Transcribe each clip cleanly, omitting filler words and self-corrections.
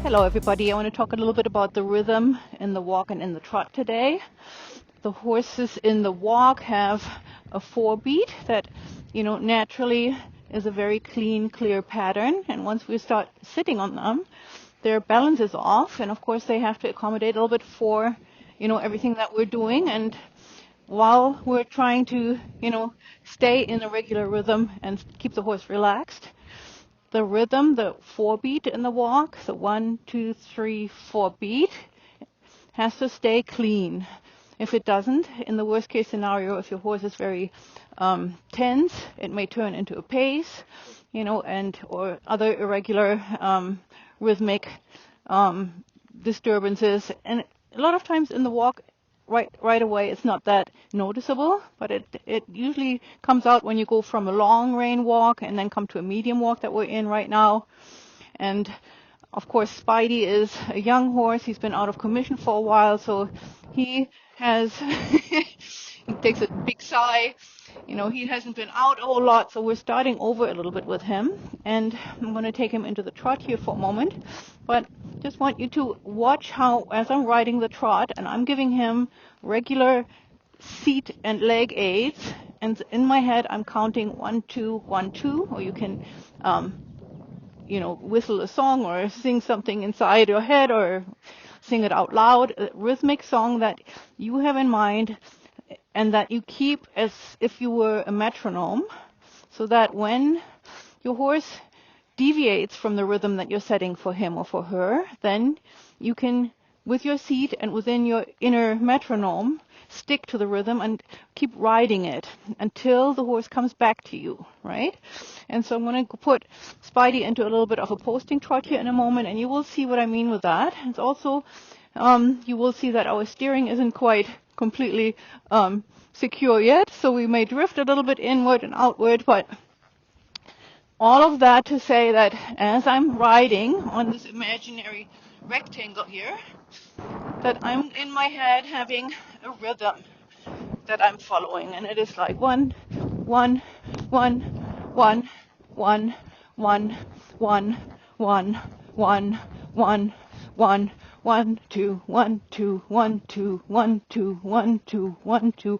Hello everybody, I want to talk a little bit about the rhythm in the walk and in the trot today. The horses in the walk have a 4-beat that, naturally is a very clean, clear pattern. And once we start sitting on them, their balance is off. And of course they have to accommodate a little bit for, everything that we're doing. And while we're trying to, stay in a regular rhythm and keep the horse relaxed, the rhythm, the 4-beat in the walk, the 1, 2, 3, 4 beat, has to stay clean. If it doesn't, in the worst case scenario, if your horse is very tense, it may turn into a pace, or other irregular rhythmic disturbances. And a lot of times in the walk, right away, it's not that noticeable, but it usually comes out when you go from a long rein walk and then come to a medium walk that we're in right now. And of course, Spidey is a young horse. He's been out of commission for a while, so he has he takes a big sigh. He hasn't been out a whole lot, so we're starting over a little bit with him. And I'm going to take him into the trot here for a moment. But just want you to watch how, as I'm riding the trot, and I'm giving him regular seat and leg aids, and in my head I'm counting 1, 2, 1, 2, or you can whistle a song or sing something inside your head or sing it out loud, a rhythmic song that you have in mind and that you keep as if you were a metronome, so that when your horse deviates from the rhythm that you're setting for him or for her, then you can, with your seat and within your inner metronome, stick to the rhythm and keep riding it until the horse comes back to you, right? And so I'm going to put Spidey into a little bit of a posting trot here in a moment, and you will see what I mean with that. It's also, you will see that our steering isn't quite completely secure yet, so we may drift a little bit inward and outward, but all of that to say that as I'm riding on this imaginary rectangle here, that I'm in my head having a rhythm that I'm following, and it is like 1, 1, 1, 1, 1, 1, 1, 1, 1, 1, 1, 1, 2, 1, 2, 1, 2, 1, 2, 1, 2, 1, 2,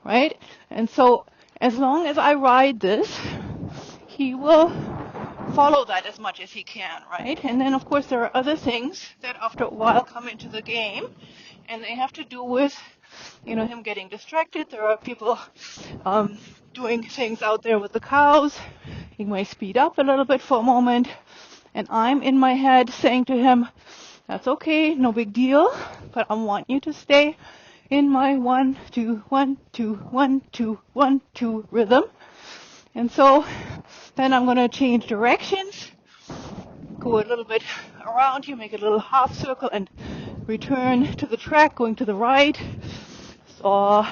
right? And so as long as I ride this, he will follow that as much as he can, right? And then, of course, there are other things that after a while come into the game, and they have to do with, him getting distracted. There are people doing things out there with the cows. He may speed up a little bit for a moment, and I'm in my head saying to him, that's okay, no big deal, but I want you to stay in my 1, 2, 1, 2, 1, 2, 1, 2 rhythm. And so then I'm going to change directions, go a little bit around here, make a little half circle, and return to the track, going to the right. So,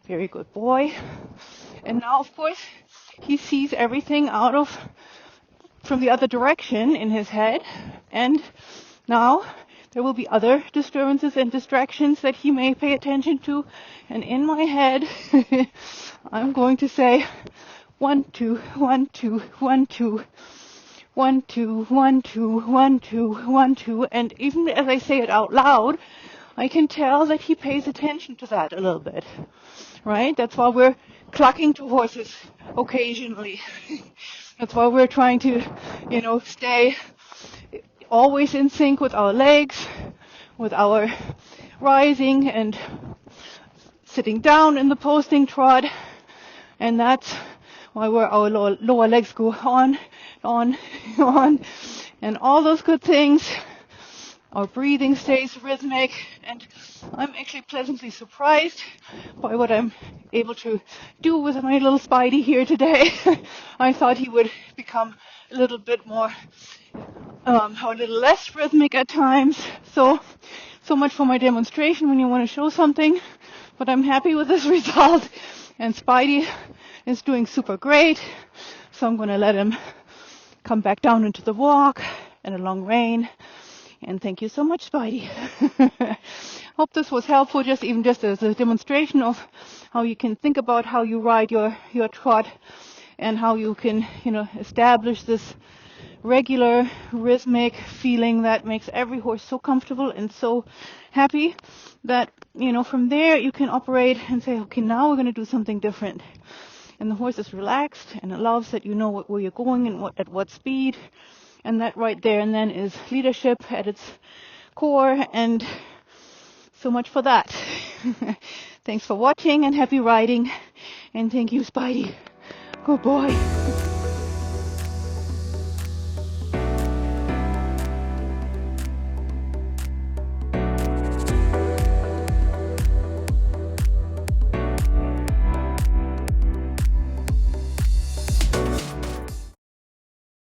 very good boy. And now, of course, he sees everything from the other direction in his head. And now there will be other disturbances and distractions that he may pay attention to. And in my head, I'm going to say, 1, 2, 1, 2, 1, 2, 1, 2, 1, 2, 1, 2, 1, 2. And even as I say it out loud, I can tell that he pays attention to that a little bit, right? That's why we're clucking to horses occasionally. That's why we're trying to, stay always in sync with our legs, with our rising and sitting down in the posting trot. And that's why our lower legs go on, and all those good things. Our breathing stays rhythmic, and I'm actually pleasantly surprised by what I'm able to do with my little Spidey here today. I thought he would become a little bit more, a little less rhythmic at times. So much for my demonstration when you want to show something, but I'm happy with this result, and Spidey is doing super great. So I'm going to let him come back down into the walk and a long rein. And thank you so much, Spidey. Hope this was helpful, just as a demonstration of how you can think about how you ride your trot and how you can, establish this regular rhythmic feeling that makes every horse so comfortable and so happy that, from there you can operate and say, okay, now we're going to do something different. And the horse is relaxed and it loves that you know where you're going and at what speed. And that right there and then is leadership at its core. And so much for that. Thanks for watching and happy riding. And thank you, Spidey. Good boy.